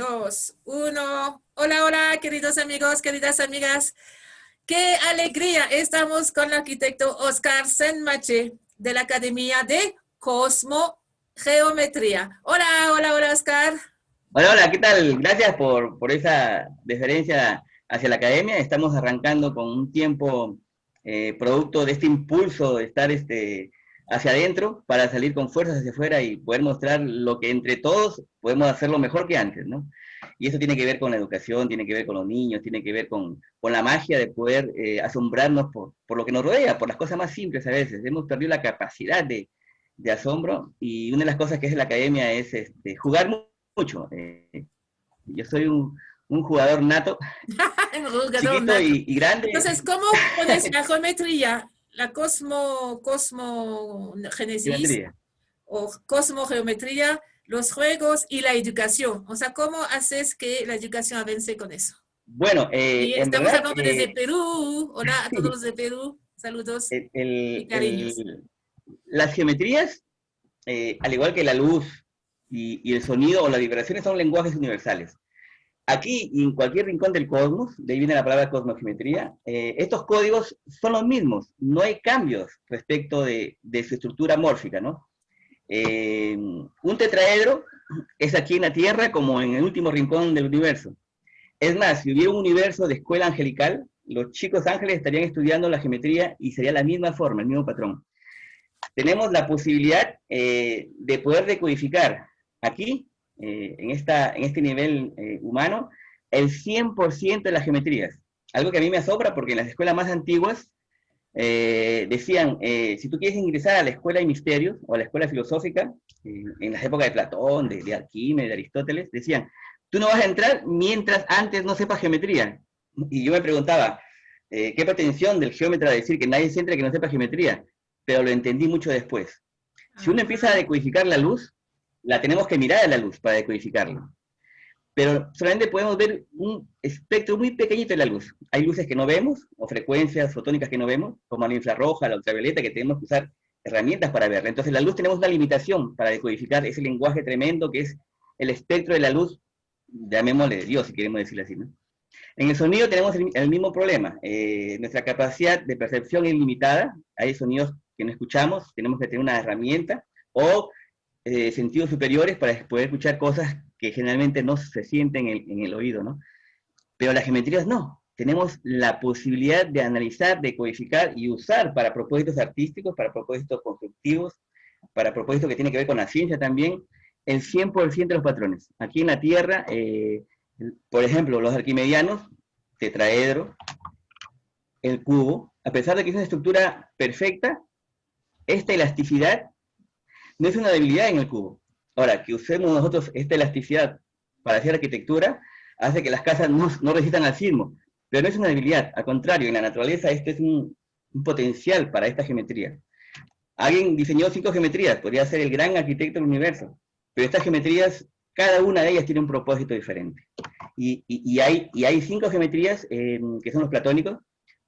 2, 1. Hola, hola, queridos amigos, queridas amigas. Qué alegría. Estamos con el arquitecto Oscar Senmache de la Academia de Cosmogeometría. Hola, hola, hola, Oscar. Hola, hola, ¿qué tal? Gracias por esa deferencia hacia la academia. Estamos arrancando con un tiempo producto de este impulso de estar hacia adentro para salir con fuerzas hacia afuera y poder mostrar lo que entre todos podemos hacerlo mejor que antes, ¿no? Y eso tiene que ver con la educación, tiene que ver con los niños, tiene que ver con la magia de poder asombrarnos por lo que nos rodea, por las cosas más simples a veces. Hemos perdido la capacidad de asombro y una de las cosas que es la academia es jugar mucho. Yo soy un jugador nato, En jugador chiquito nato. y grande. Entonces, ¿cómo pones la geometría, la cosmogénesis Geometría. o cosmogeometría, los juegos y la educación? O sea, ¿cómo haces que la educación avance con eso? Bueno, Y en estamos verdad, hablando desde Perú. Hola a todos los de Perú. Saludos el- y el- cariños. el- las geometrías, al igual que la luz y el sonido o las vibraciones, son lenguajes universales. Aquí y en cualquier rincón del cosmos, de ahí viene la palabra cosmogeometría, estos códigos son los mismos, no hay cambios respecto de su estructura mórfica, ¿no? Un tetraedro es aquí en la Tierra como en el último rincón del universo. Es más, si hubiera un universo de escuela angelical, los chicos ángeles estarían estudiando la geometría y sería la misma forma, el mismo patrón. Tenemos la posibilidad de poder decodificar aquí, en este nivel humano, el 100% de las geometrías. Algo que a mí me asombra porque en las escuelas más antiguas decían, si tú quieres ingresar a la escuela de misterios o a la escuela filosófica, en las épocas de Platón, de Arquímedes, de Aristóteles, decían, tú no vas a entrar mientras antes no sepas geometría. Y yo me preguntaba, ¿qué pretensión del geómetra decir que nadie se entre que no sepa geometría? Pero lo entendí mucho después. Si uno empieza a Ajá. decodificar la luz, la tenemos que mirar a la luz para decodificarla. Pero solamente podemos ver un espectro muy pequeñito de la luz. Hay luces que no vemos, o frecuencias fotónicas que no vemos, como la infrarroja, la ultravioleta, que tenemos que usar herramientas para verla. Entonces la luz tenemos una limitación para decodificar ese lenguaje tremendo que es el espectro de la luz, llamémosle de Dios, si queremos decirlo así, ¿no? En el sonido tenemos el mismo problema. Nuestra capacidad de percepción es limitada. Hay sonidos que no escuchamos, tenemos que tener una herramienta o sentidos superiores para poder escuchar cosas que generalmente no se sienten en el oído, ¿no? Pero las geometrías no. Tenemos la posibilidad de analizar, de codificar y usar para propósitos artísticos, para propósitos constructivos, para propósitos que tienen que ver con la ciencia también, el 100% de los patrones. Aquí en la Tierra, por ejemplo, los arquimedianos, tetraedro, el cubo, a pesar de que es una estructura perfecta, esta elasticidad no es una debilidad en el cubo. Ahora, que usemos nosotros esta elasticidad para hacer arquitectura, hace que las casas no resistan al sismo, pero no es una debilidad, al contrario, en la naturaleza este es un potencial para esta geometría. Alguien diseñó 5 geometrías, podría ser el gran arquitecto del universo, pero estas geometrías, cada una de ellas tiene un propósito diferente. Y hay 5 geometrías que son los platónicos,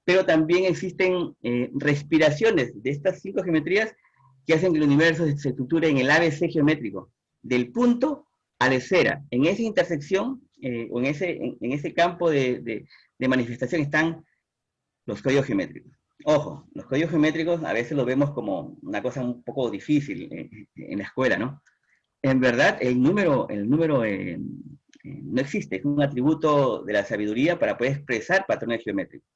pero también existen respiraciones de estas 5 geometrías que hacen que el universo se estructure en el ABC geométrico, del punto a la esfera. En esa intersección, o en ese campo de manifestación están los códigos geométricos. Ojo, los códigos geométricos a veces los vemos como una cosa un poco difícil en la escuela, ¿no? En verdad, el número no existe, es un atributo de la sabiduría para poder expresar patrones geométricos.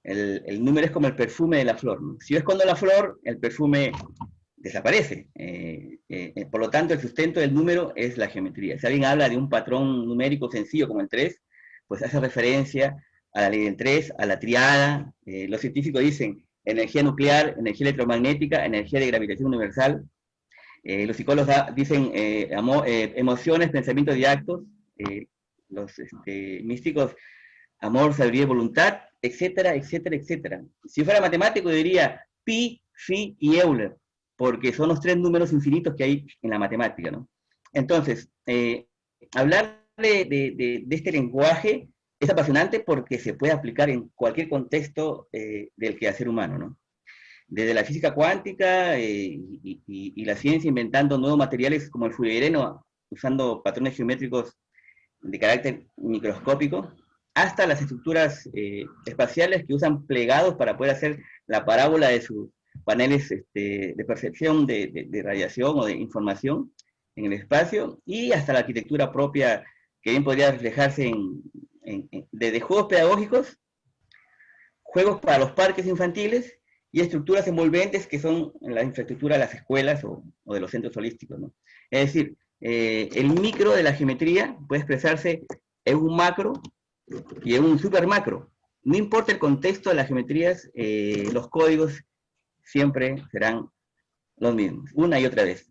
El número es como el perfume de la flor, ¿no? Si yo escondo la flor, el perfume desaparece. Por lo tanto, el sustento del número es la geometría. Si alguien habla de un patrón numérico sencillo como el 3, pues hace referencia a la ley del 3, a la triada. Los científicos dicen energía nuclear, energía electromagnética, energía de gravitación universal. Los psicólogos dicen emociones, pensamientos y actos. Los místicos, amor, sabiduría y voluntad, etcétera, etcétera, etcétera. Si yo fuera matemático, diría pi, phi y Euler, porque son los 3 números infinitos que hay en la matemática, ¿no? Entonces, hablar de este lenguaje es apasionante porque se puede aplicar en cualquier contexto del quehacer humano, ¿no? Desde la física cuántica y la ciencia inventando nuevos materiales como el fullereno, usando patrones geométricos de carácter microscópico, hasta las estructuras espaciales que usan plegados para poder hacer la parábola de sus paneles de percepción de radiación o de información en el espacio, y hasta la arquitectura propia, que bien podría reflejarse desde juegos pedagógicos, juegos para los parques infantiles, y estructuras envolventes que son la infraestructura de las escuelas o de los centros holísticos, ¿no? Es decir, el micro de la geometría puede expresarse en un macro y en un super macro. No importa el contexto de las geometrías, los códigos siempre serán los mismos, una y otra vez.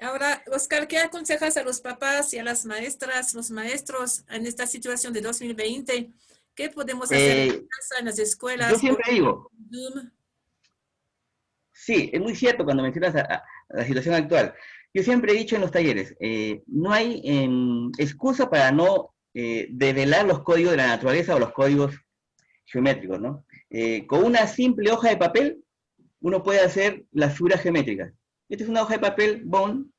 Ahora, Oscar, ¿qué aconsejas a los papás y a las maestras, los maestros en esta situación de 2020? ¿Qué podemos hacer en casa, en las escuelas? Yo siempre digo, sí, es muy cierto cuando mencionas a la situación actual. Yo siempre he dicho en los talleres, no hay excusa para no develar los códigos de la naturaleza o los códigos geométricos, ¿no? Con una simple hoja de papel, uno puede hacer las figuras geométricas. Esta es una hoja de papel bond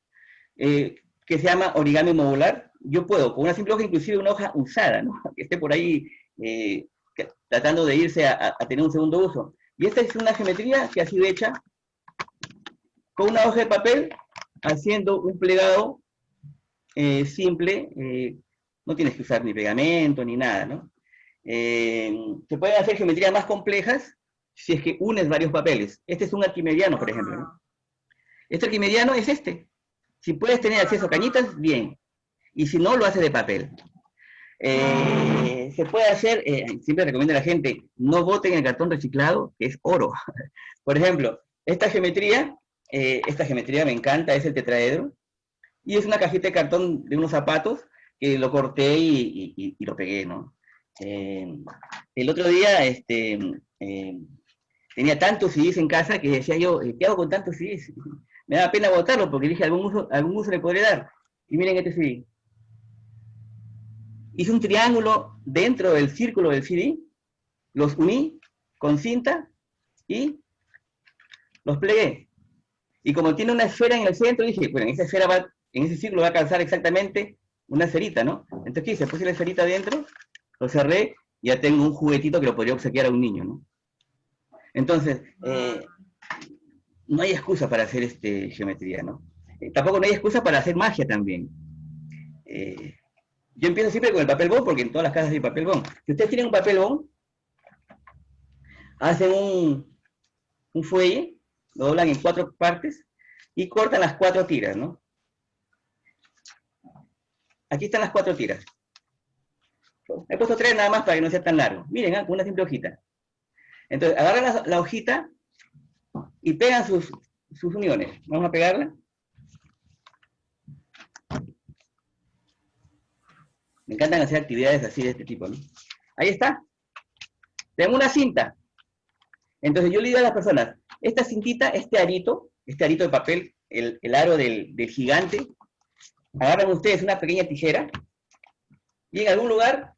que se llama origami modular. Yo puedo, con una simple hoja, inclusive una hoja usada, ¿no? Que esté por ahí tratando de irse a tener un segundo uso. Y esta es una geometría que ha sido hecha con una hoja de papel, haciendo un plegado simple. No tienes que usar ni pegamento ni nada, ¿no? Se pueden hacer geometrías más complejas si es que unes varios papeles. Este es un arquimediano, por ejemplo, ¿no? Este arquimediano es este. Si puedes tener acceso a cañitas, bien. Y si no, lo haces de papel. Se puede hacer, siempre recomiendo a la gente, no boten el cartón reciclado, que es oro. Por ejemplo, esta geometría me encanta, es el tetraedro, y es una cajita de cartón de unos zapatos que lo corté y lo pegué, ¿no? El otro día tenía tantos CDs en casa que decía yo, ¿qué hago con tantos CDs? Me da pena botarlo porque dije, algún uso le podré dar. Y miren este CD. Hice un triángulo dentro del círculo del CD, los uní con cinta y los plegué. Y como tiene una esfera en el centro, dije, bueno, en ese círculo va a calzar exactamente una esferita, ¿no? Entonces, ¿qué hice? Puse la esferita adentro, lo cerré, y ya tengo un juguetito que lo podría obsequiar a un niño, ¿no? Entonces, no hay excusa para hacer geometría, ¿no? Tampoco no hay excusa para hacer magia también. Yo empiezo siempre con el papel bond, porque en todas las casas hay papel bond. Si ustedes tienen un papel bond, hacen un fuelle, lo doblan en 4 partes, y cortan las 4 tiras, ¿no? Aquí están las 4 tiras. He puesto 3 nada más para que no sea tan largo. Miren, con una simple hojita. Entonces, agarran la hojita y pegan sus uniones. Vamos a pegarla. Me encantan hacer actividades así de este tipo, ¿no? Ahí está. Tengo una cinta. Entonces yo le digo a las personas, esta cintita, este arito de papel, el aro del gigante, agarran ustedes una pequeña tijera y en algún lugar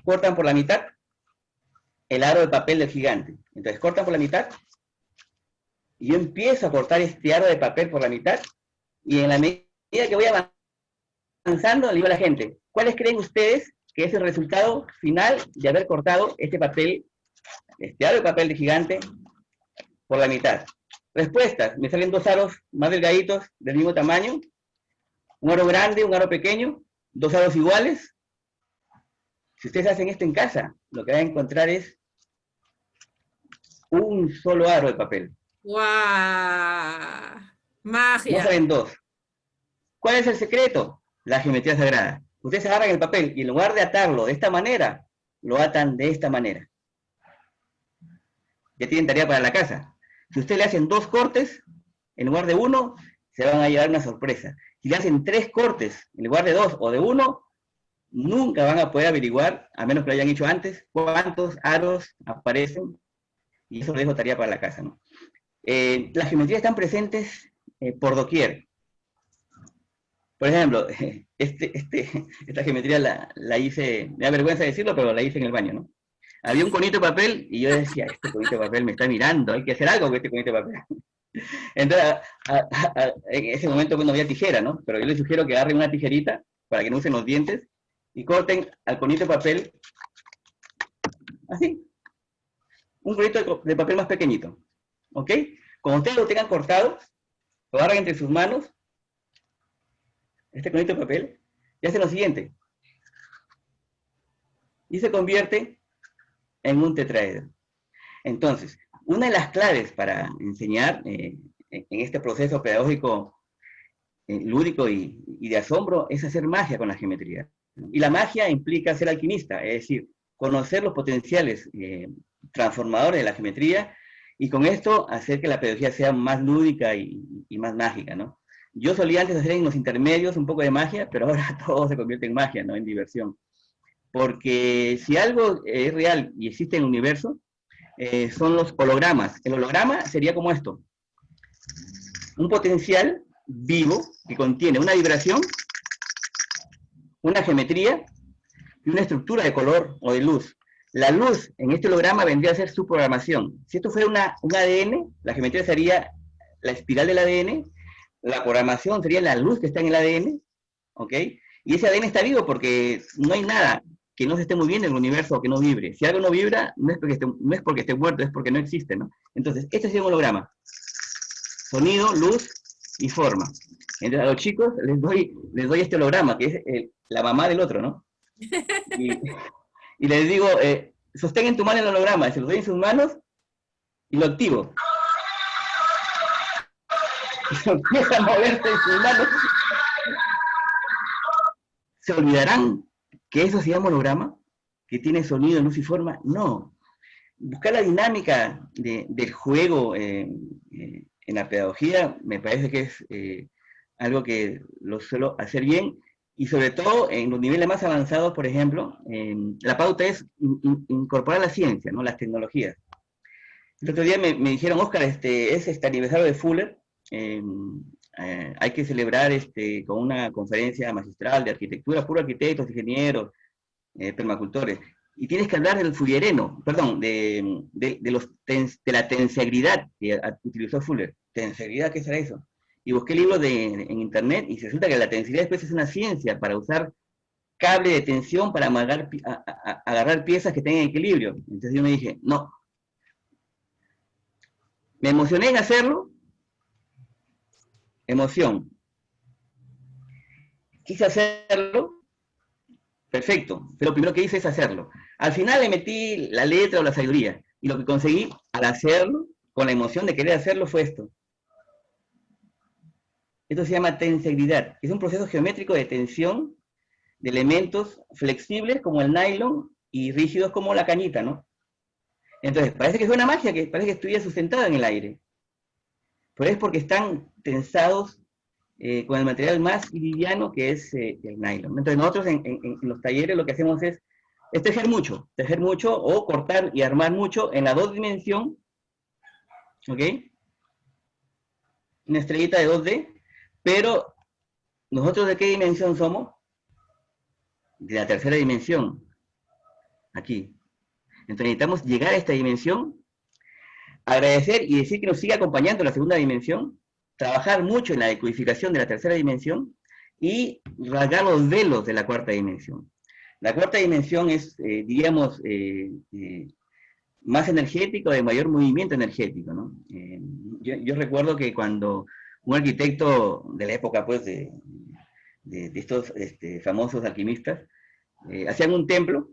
cortan por la mitad el aro de papel del gigante. Entonces cortan por la mitad y yo empiezo a cortar este aro de papel por la mitad, y en la medida que voy avanzando le digo a la gente, ¿cuáles creen ustedes que es el resultado final de haber cortado este aro de papel de gigante por la mitad? Respuestas, me salen 2 aros más delgaditos del mismo tamaño, un aro grande, un aro pequeño, 2 aros iguales. Si ustedes hacen esto en casa, lo que van a encontrar es un solo aro de papel. ¡Wow! Magia. No salen 2. ¿Cuál es el secreto? La geometría sagrada. Ustedes agarran el papel y en lugar de atarlo de esta manera, lo atan de esta manera. Ya tienen tarea para la casa. Si ustedes le hacen 2 cortes, en lugar de 1, se van a llevar una sorpresa. Si le hacen 3 cortes, en lugar de 2 o de 1, nunca van a poder averiguar, a menos que lo hayan hecho antes, cuántos aros aparecen, y eso les dejo tarea para la casa, ¿no? Las geometrías están presentes por doquier. Por ejemplo, esta geometría la hice, me da vergüenza decirlo, pero la hice en el baño, ¿no? Había un conito de papel y yo decía, este conito de papel me está mirando, hay que hacer algo con este conito de papel. Entonces, en ese momento no había tijera, ¿no? Pero yo les sugiero que agarren una tijerita para que no usen los dientes y corten al conito de papel, así, un conito de papel más pequeñito, ¿ok? Cuando ustedes lo tengan cortado, lo agarran entre sus manos, este conito de papel, y hacen lo siguiente, y se convierte en un tetraedro. Entonces, una de las claves para enseñar en este proceso pedagógico lúdico y de asombro es hacer magia con la geometría. Y la magia implica ser alquimista, es decir, conocer los potenciales transformadores de la geometría y con esto hacer que la pedagogía sea más lúdica y más mágica, ¿no? Yo solía antes hacer en los intermedios un poco de magia, pero ahora todo se convierte en magia, ¿no? En diversión. Porque si algo es real y existe en el universo, son los hologramas. El holograma sería como esto: un potencial vivo que contiene una vibración, una geometría y una estructura de color o de luz. La luz en este holograma vendría a ser su programación. Si esto fuera un ADN, la geometría sería la espiral del ADN, la programación sería la luz que está en el ADN, ¿ok? Y ese ADN está vivo porque no hay nada que no se esté moviendo en el universo o que no vibre. Si algo no vibra, no es porque esté muerto, es porque no existe, ¿no? Entonces, este es un holograma. Sonido, luz y forma. Entonces, a los chicos les doy este holograma, que es la mamá del otro, ¿no? Y les digo, sostén en tu mano el holograma, se lo doy en sus manos y lo activo. Y empieza a moverse en sus manos. ¿Se olvidarán que eso se llama holograma? ¿Que tiene sonido, luz y forma? No. Buscar la dinámica del juego en la pedagogía me parece que es algo que lo suelo hacer bien, y sobre todo en los niveles más avanzados, por ejemplo, la pauta es incorporar la ciencia, ¿no? Las tecnologías. El otro día me dijeron, Oscar, es este aniversario de Fuller, hay que celebrar con una conferencia magistral de arquitectura, puro arquitectos, ingenieros, permacultores, y tienes que hablar del fullereno, perdón, de la tensegridad que utilizó Fuller. ¿Tensegridad qué será eso? Y busqué libros en internet y resulta que la tensegridad después es una ciencia para usar cable de tensión para agarrar piezas que tengan equilibrio. Entonces yo me dije, no. Me emocioné en hacerlo, emoción. Quise hacerlo, perfecto, pero lo primero que hice es hacerlo. Al final le metí la letra o la sabiduría, y lo que conseguí al hacerlo, con la emoción de querer hacerlo, fue esto. Esto se llama tensegridad. Es un proceso geométrico de tensión de elementos flexibles como el nylon y rígidos como la cañita, ¿no? Entonces, parece que es una magia, que parece que estuviera sustentada en el aire. Pero es porque están tensados con el material más liviano que es el nylon. Entonces, nosotros en los talleres lo que hacemos es tejer mucho o cortar y armar mucho en la 2 dimensión, ¿ok? Una estrellita de 2D, pero ¿nosotros de qué dimensión somos? De la 3ª dimensión, aquí. Entonces necesitamos llegar a esta dimensión, agradecer y decir que nos siga acompañando en la 2ª dimensión, trabajar mucho en la decodificación de la 3ª dimensión y rasgar los velos de la 4ª dimensión. La 4ª dimensión es, diríamos, más energético, de mayor movimiento energético, ¿no? Yo recuerdo que cuando un arquitecto de la época, pues, de estos famosos alquimistas, hacían un templo,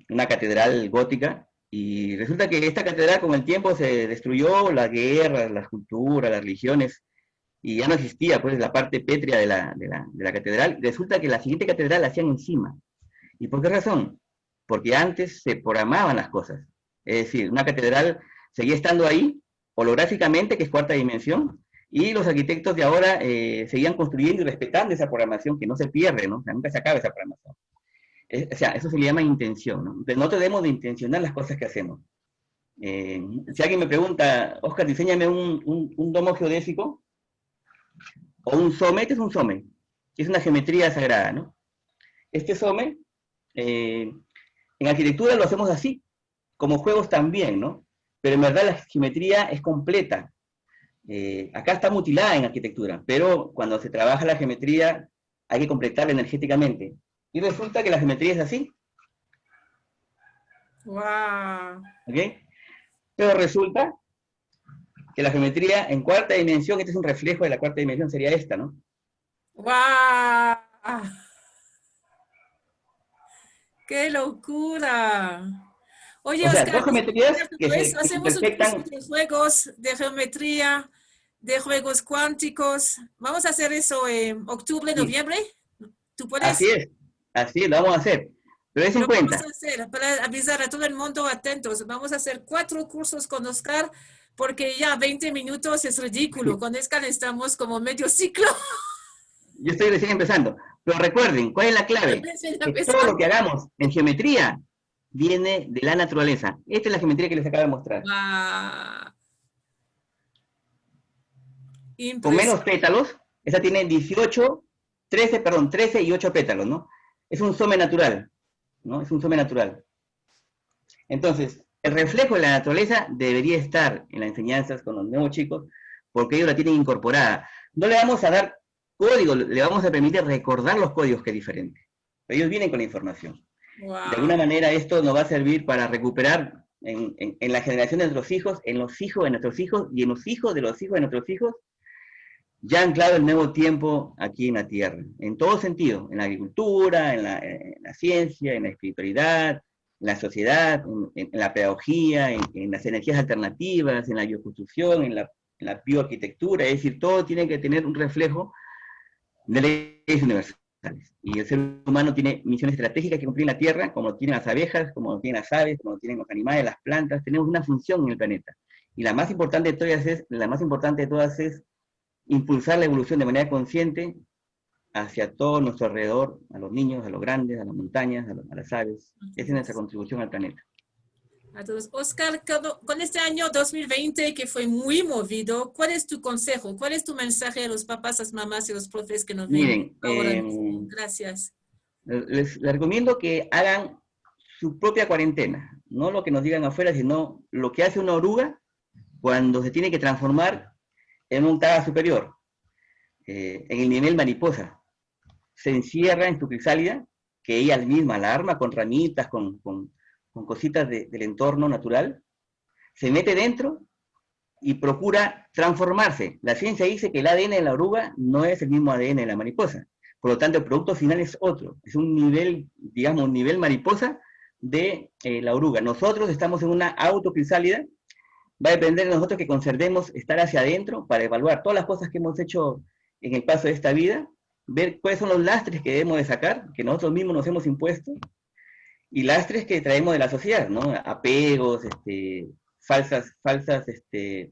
una catedral gótica, y resulta que esta catedral con el tiempo se destruyó, las guerras, las culturas, las religiones, y ya no existía, pues, la parte pétrea de la catedral. Resulta que la siguiente catedral la hacían encima. ¿Y por qué razón? Porque antes se programaban las cosas. Es decir, una catedral seguía estando ahí, holográficamente, que es 4ª dimensión, y los arquitectos de ahora seguían construyendo y respetando esa programación que no se pierde, ¿no? O sea, nunca se acaba esa programación. O sea, eso se le llama intención, ¿no? Entonces, no debemos de intencionar las cosas que hacemos. Si alguien me pregunta, Oscar, diseñame un domo geodésico, o un some, este es un some, que es una geometría sagrada, ¿no? Este some, en arquitectura lo hacemos así, como juegos también, ¿no? Pero en verdad la geometría es completa. acá está mutilada en arquitectura, pero cuando se trabaja la geometría hay que completarla energéticamente. Y resulta que la geometría es así, Wow. ¿ok? Pero resulta que la geometría en cuarta dimensión, este es un reflejo de la cuarta dimensión, sería esta, ¿no? Wow. ¡Qué locura! Oye, O sea, dos Oscar, geometrías que eso, se hacemos un curso intersectan. de juegos, de geometría, de juegos cuánticos. Vamos a hacer eso en octubre, Sí, noviembre. ¿Tú así puedes? es, así es, lo vamos a hacer. Pero es en Lo vamos a cuenta, hacer para avisar a todo el mundo atentos. Vamos a hacer 4 cursos con Oscar porque ya 20 minutos es ridículo. Con Oscar estamos como medio ciclo. yo estoy recién empezando. Pero recuerden, ¿cuál es la clave? Recién Que todo lo que empezando. hagamos en geometría viene de la naturaleza. Esta es la geometría que les acabo de mostrar. Ah, Con menos impresionante. pétalos, esa tiene 18, 13, perdón, 13 y 8 pétalos, ¿no? Es un some natural, ¿no? Es un some natural. Entonces, el reflejo de la naturaleza debería estar en las enseñanzas con los nuevos chicos, porque ellos la tienen incorporada. No le vamos a dar código, le vamos a permitir recordar los códigos que es diferente. Ellos vienen con la información. De alguna Wow. manera esto nos va a servir para recuperar en la generación de nuestros hijos, en los hijos de nuestros hijos y en los hijos de los hijos de nuestros hijos, ya anclado el nuevo tiempo aquí en la Tierra, en todo sentido, en la agricultura, en la ciencia, en la espiritualidad, en la sociedad, en la pedagogía, en las energías alternativas, en la bioconstrucción, en la bioarquitectura, es decir, todo tiene que tener un reflejo de leyes universales. Y el ser humano tiene misiones estratégicas que cumplir en la Tierra, como lo tienen las abejas, como lo tienen las aves, como lo tienen los animales, las plantas, tenemos una función en el planeta. Y la más importante de todas es impulsar la evolución de manera consciente hacia todo nuestro alrededor, a los niños, a los grandes, a las montañas, a las aves. Esa es nuestra contribución al planeta. A todos. Oscar, con este año 2020 que fue muy movido, ¿cuál es tu consejo? ¿Cuál es tu mensaje a los papás, las mamás y los profes que nos ven Miren, ahora mismo? Gracias. les recomiendo que hagan su propia cuarentena, no lo que nos digan afuera, sino lo que hace una oruga cuando se tiene que transformar en un caga superior, en el nivel mariposa. Se encierra en su crisálida, que ella misma la arma con ramitas, con cositas del entorno natural, se mete dentro y procura transformarse. La ciencia dice que el ADN de la oruga no es el mismo ADN de la mariposa. Por lo tanto, el producto final es otro. Es un nivel, digamos, un nivel mariposa de la oruga. Nosotros estamos en una autocrisálida. Va a depender de nosotros que conservemos estar hacia adentro para evaluar todas las cosas que hemos hecho en el paso de esta vida, ver cuáles son los lastres que debemos de sacar, que nosotros mismos nos hemos impuesto, y lastres que traemos de la sociedad, ¿no? Apegos, falsas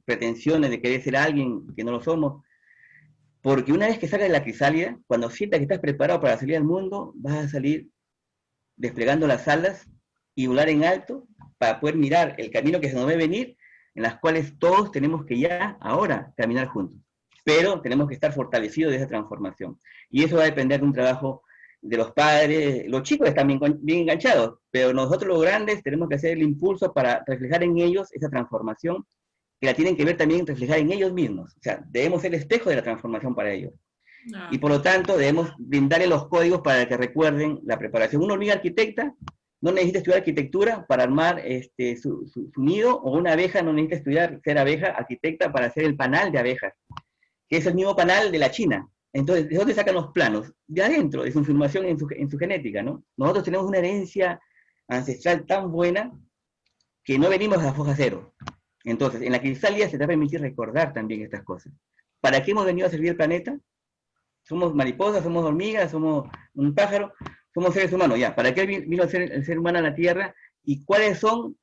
pretensiones de querer ser alguien que no lo somos. Porque una vez que salgas de la crisálida, cuando sientas que estás preparado para salir al mundo, vas a salir desplegando las alas y volar en alto para poder mirar el camino que se nos debe venir, en las cuales todos tenemos que ya ahora caminar juntos. Pero tenemos que estar fortalecidos de esa transformación. Y eso va a depender de un trabajo de los padres. Los chicos están bien enganchados, pero nosotros los grandes tenemos que hacer el impulso para reflejar en ellos esa transformación, que la tienen que ver también reflejar en ellos mismos. O sea, debemos ser el espejo de la transformación para ellos. Y Ah, por lo tanto debemos brindarle los códigos para que recuerden la preparación. Una hormiga arquitecta no necesita estudiar arquitectura para armar su nido, o una abeja no necesita estudiar ser abeja arquitecta para hacer el panal de abejas, que es el mismo panal de la China. Entonces, ¿de dónde sacan los planos? De adentro, de su información en su genética, ¿no? Nosotros tenemos una herencia ancestral tan buena que no venimos a la foja cero. Entonces, en la crisálida se te va a permitir recordar también estas cosas. ¿Para qué hemos venido a servir el planeta? Somos mariposas, somos hormigas, somos un pájaro, somos seres humanos, ya. ¿Para qué vino el ser humano a la Tierra? ¿Y cuáles son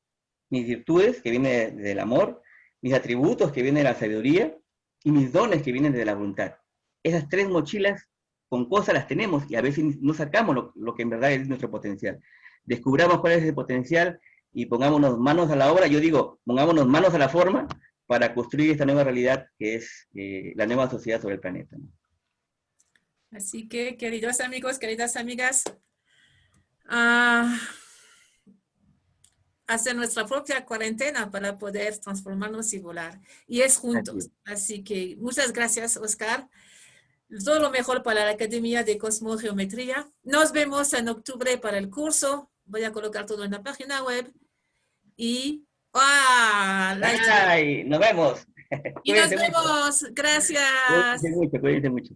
mis virtudes, que vienen del amor, mis atributos, que vienen de la sabiduría, y mis dones, que vienen de la voluntad? Esas tres mochilas con cosas las tenemos y a veces no sacamos lo que en verdad es nuestro potencial. Descubramos cuál es ese potencial y pongámonos manos a la obra. Yo digo, pongámonos manos a la forma para construir esta nueva realidad que es la nueva sociedad sobre el planeta, ¿no? así que, queridos amigos, queridas amigas, ah, hacer nuestra propia cuarentena para poder transformarnos y volar. Y es juntos. Así es. Así que muchas gracias, Oscar. Todo lo mejor para la Academia de Cosmogeometría. Nos vemos en octubre para el curso. Voy a colocar todo en la página web. Y, Ay, nos vemos. y nos Cuídense mucho. vemos. Gracias. Cuídense mucho, cuídense mucho.